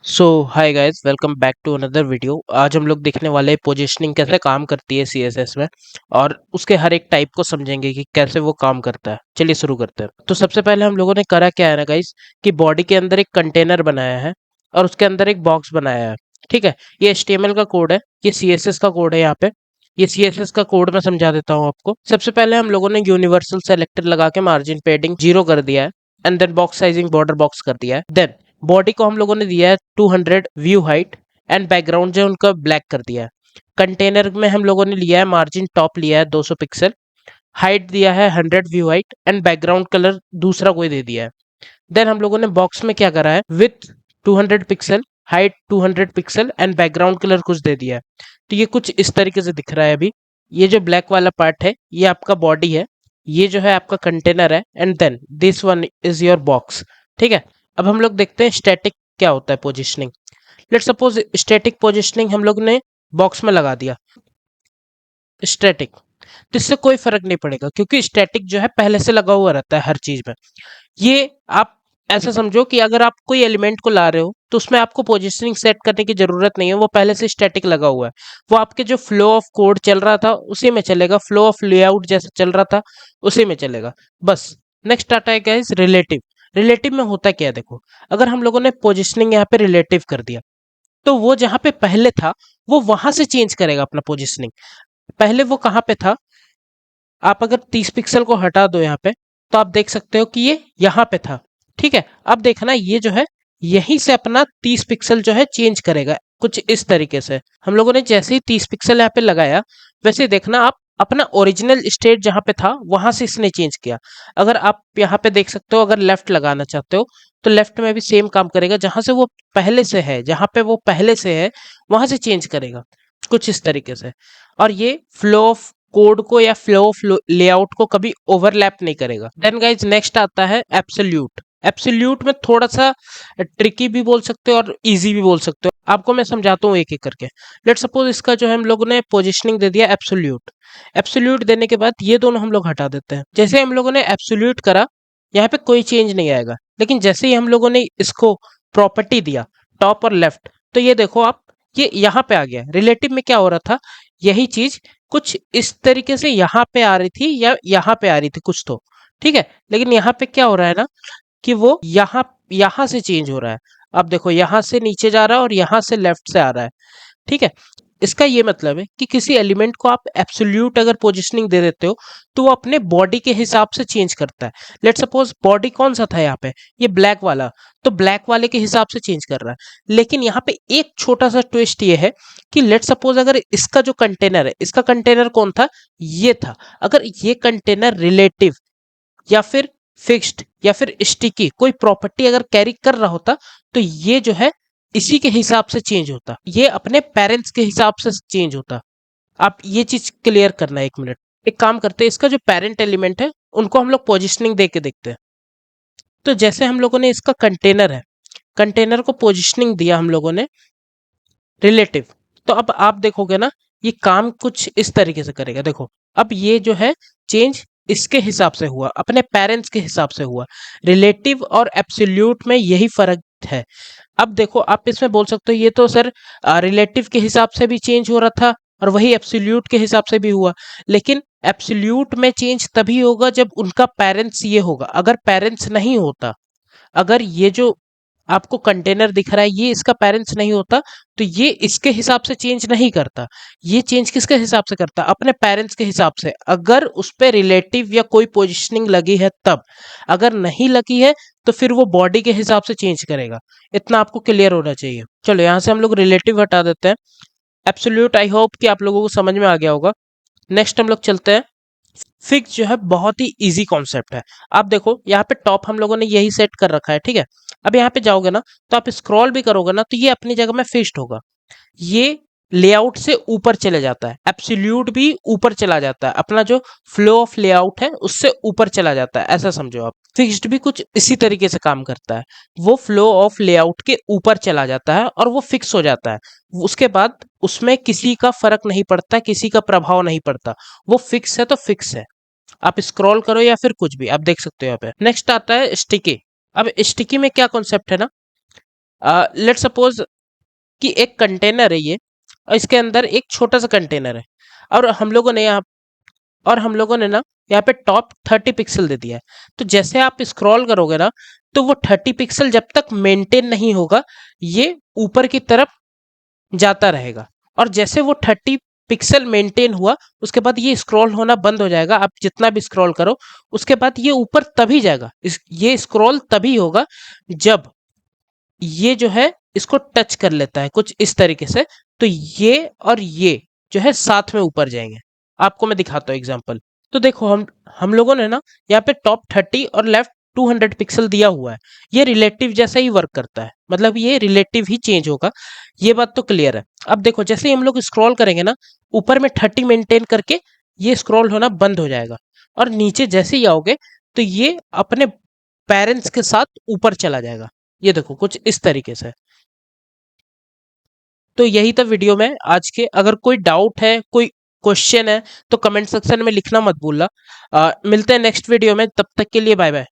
So hi guys, welcome back to another video. आज हम लोग देखने वाले हैं पोजीशनिंग कैसे काम करती है सीएसएस में, और उसके हर एक टाइप को समझेंगे कि कैसे वो काम करता है। चलिए शुरू करते हैं। तो सबसे पहले हम लोगों ने करा क्या है ना गाइस, कि बॉडी के अंदर एक कंटेनर बनाया है और उसके अंदर एक बॉक्स बनाया है। ठीक है, ये HTML का कोड है, ये CSS का कोड है। यहाँ पे ये CSS का कोड मैं समझा देता हूँ आपको। सबसे पहले हम लोगों ने यूनिवर्सल सेलेक्टर लगा के मार्जिन पेडिंग 0 कर दिया है, and then box sizing border box कर दिया है। देन बॉडी को हम लोगों ने दिया है 200 व्यू हाइट, एंड बैकग्राउंड जो है उनका ब्लैक कर दिया है। कंटेनर में हम लोगों ने लिया है मार्जिन टॉप लिया है 200 पिक्सल, हाइट दिया है 100 view height, and background colour दूसरा कोई दे दिया है। देन हम लोगों ने बॉक्स में क्या करा है, with 200 pixel, height 200 pixel and background colour कुछ दे दिया है। तो ये कुछ इस तरीके से दिख रहा है अभी। ये जो ब्लैक वाला पार्ट है ये आपका बॉडी है, ये जो है आपका कंटेनर है, and then this one is your box. ठीक है, अब हम लोग देखते हैं स्टैटिक क्या होता है positioning. Let suppose static positioning हम लोग ने बॉक्स में लगा दिया स्टैटिक, तो इससे कोई फर्क नहीं पड़ेगा क्योंकि स्टैटिक जो है पहले से लगा हुआ रहता है हर चीज में। ये आप ऐसा समझो कि अगर आप कोई एलिमेंट को ला रहे हो तो उसमें आपको पोजीशनिंग सेट करने की जरूरत नहीं है, वो पहले से स्टैटिक लगा हुआ है। वो आपके जो फ्लो ऑफ कोड चल रहा था उसी में चलेगा, फ्लो ऑफ लेआउट जैसे चल रहा था उसी में चलेगा बस। नेक्स्ट आता है गाइस रिलेटिव। रिलेटिव में होता क्या है, देखो, अगर हम लोगों ने पोजीशनिंग यहाँ पे रिलेटिव कर दिया तो वो जहाँ पे पहले था वो वहां से चेंज करेगा अपना पोजीशनिंग। पहले वो कहाँ पे था, आप अगर 30 पिक्सल को हटा दो यहाँ पे तो आप देख सकते हो कि ये यहाँ पे था। ठीक है, अब देखना ये जो है यहीं से अपना 30 पिक्सल जो है चेंज करेगा कुछ इस तरीके से। हम लोगों ने जैसे ही 30 पिक्सल यहाँ पे लगाया वैसे ही देखना आप अपना ओरिजिनल स्टेट जहाँ पे था वहां से इसने चेंज किया। अगर आप यहाँ पे देख सकते हो, अगर लेफ्ट लगाना चाहते हो तो लेफ्ट में भी सेम काम करेगा, जहां से वो पहले से है, जहां पे वो पहले से है वहां से चेंज करेगा कुछ इस तरीके से। और ये फ्लो ऑफ कोड को या फ्लो ऑफ लेआउट को कभी ओवरलैप नहीं करेगा। देन गाइज नेक्स्ट आता है एब्सोल्यूट। एब्सोल्यूट में थोड़ा सा ट्रिकी भी बोल सकते हो और इजी भी बोल सकते हो, आपको मैं समझाता हूँ एक एक करके। लेट सपोज इसका जो है हम लोगों ने पोजिशनिंग दे दिया एब्सोल्यूट। एब्सोल्यूट देने के बाद ये दोनों हम लोग हटा देते हैं। जैसे हम लोगों ने एब्सोल्यूट करा यहाँ पे कोई चेंज नहीं आएगा, लेकिन जैसे ही हम लोगों ने इसको प्रॉपर्टी दिया टॉप और लेफ्ट, तो ये देखो आप, ये यहाँ पे आ गया। रिलेटिव में क्या हो रहा था, यही चीज कुछ इस तरीके से यहाँ पे आ रही थी या यहाँ पे आ रही थी कुछ तो। ठीक है, लेकिन यहाँ पे क्या हो रहा है ना, कि वो यहाँ यहाँ से चेंज हो रहा है। अब देखो यहाँ से नीचे जा रहा है और यहाँ से लेफ्ट से आ रहा है। ठीक है, इसका ये मतलब है कि किसी एलिमेंट को आप एब्सोल्यूट अगर पोजीशनिंग दे देते हो तो वो अपने बॉडी के हिसाब से चेंज करता है। लेट सपोज बॉडी कौन सा था यहाँ पे, ये ब्लैक वाला, तो ब्लैक वाले के हिसाब से चेंज कर रहा है। लेकिन यहाँ पे एक छोटा सा ट्विस्ट ये है कि लेट सपोज अगर इसका जो कंटेनर है, इसका कंटेनर कौन था, ये था। अगर ये कंटेनर रिलेटिव या फिर फिक्स्ड या फिर स्टिकी कोई प्रॉपर्टी अगर कैरी कर रहा होता तो ये जो है इसी के हिसाब से चेंज होता, ये अपने पेरेंट्स के हिसाब से चेंज होता। आप ये चीज क्लियर करना है, एक मिनट। एक काम करते हैं, इसका जो पेरेंट एलिमेंट है उनको हम लोग पोजिशनिंग दे के देखते हैं। तो जैसे हम लोगों ने इसका कंटेनर है, कंटेनर को पोजिशनिंग दिया हम लोगों ने रिलेटिव, तो अब आप देखोगे ना ये काम कुछ इस तरीके से करेगा। देखो अब ये जो है चेंज इसके हिसाब से हुआ, अपने पेरेंट्स के हिसाब से हुआ। रिलेटिव और एब्सोल्यूट में यही फर्क है। अब देखो आप इसमें बोल सकते हो ये तो सर रिलेटिव के हिसाब से भी चेंज हो रहा था और वही एब्सोल्यूट के हिसाब से भी हुआ। लेकिन एब्सोल्यूट में चेंज तभी होगा जब उनका पेरेंट्स ये होगा, अगर पेरेंट्स नहीं होता, अगर ये जो आपको कंटेनर दिख रहा है ये इसका पेरेंट्स नहीं होता तो ये इसके हिसाब से चेंज नहीं करता। ये चेंज किसके हिसाब से करता, अपने पेरेंट्स के हिसाब से, अगर उस पर रिलेटिव या कोई पोजीशनिंग लगी है तब। अगर नहीं लगी है तो फिर वो बॉडी के हिसाब से चेंज करेगा। इतना आपको क्लियर होना चाहिए। चलो यहाँ से हम लोग रिलेटिव हटा देते हैं। एब्सोल्यूट आई होप कि आप लोगों को समझ में आ गया होगा। नेक्स्ट हम लोग चलते हैं। फिक्स जो है बहुत ही इजी कॉन्सेप्ट है। आप देखो यहाँ पे टॉप हम लोगों ने यही सेट कर रखा है। ठीक है, अब यहाँ पे जाओगे ना तो आप स्क्रॉल भी करोगे ना तो ये अपनी जगह में फिक्स्ड होगा। ये लेआउट से ऊपर चले जाता है, एब्सोल्यूट भी ऊपर चला जाता है, अपना जो फ्लो ऑफ लेआउट है उससे ऊपर चला जाता है, ऐसा समझो आप। फिक्स्ड भी कुछ इसी तरीके से काम करता है, वो फ्लो ऑफ लेआउट के ऊपर चला जाता है और वो फिक्स हो जाता है। उसके बाद उसमें किसी का फर्क नहीं पड़ता, किसी का प्रभाव नहीं पड़ता, वो फिक्स है तो फिक्स है। आप स्क्रॉल करो या फिर कुछ भी आप देख सकते हो यहाँ पे। नेक्स्ट आता है स्टिकी। अब स्टिकी में क्या कॉन्सेप्ट है ना, लेट्स सपोज कि एक कंटेनर है ये, और इसके अंदर एक छोटा सा कंटेनर है, और हम लोगों ने ना यहाँ पे टॉप 30 पिक्सल दे दिया है। तो जैसे आप स्क्रॉल करोगे ना, तो वो 30 पिक्सल जब तक मेंटेन नहीं होगा, ये ऊपर की तरफ जाता रहेगा। और जैसे वो 30 पिक्सल मेंटेन हुआ, उसके बाद ये स्क्रॉल होना बंद हो जाएगा। आप जितना भी स्क्रॉल करो, उसके बाद ये ऊपर तभी जाएगा। ये स्क्रॉल तभी होगा जब ये जो है इसको टच कर लेता है कुछ इस तरीके से। तो ये और ये जो है साथ में ऊपर जाएंगे। आपको मैं दिखाता हूँ एग्जांपल। तो देखो, हम लोगों ने ना यहाँ पे टॉप 30 और लेफ्ट 200 पिक्सल दिया हुआ है। ये रिलेटिव जैसा ही वर्क करता है, मतलब ये रिलेटिव ही चेंज होगा। ये बात तो क्लियर है। अब देखो, जैसे ही हम लोग स्क्रॉल करेंगे ना, ऊपर में 30 मेंटेन करके ये स्क्रॉल होना बंद हो जाएगा। और नीचे जैसे ही आओगे, तो ये अपने पेरेंट्स के साथ ऊपर चला जाएगा। ये देखो कुछ इस तरीके से। तो यही था वीडियो में आज के। अगर कोई डाउट है, कोई क्वेश्चन है, तो कमेंट सेक्शन में लिखना मत भूलना। मिलते हैं नेक्स्ट वीडियो में, तब तक के लिए बाय बाय।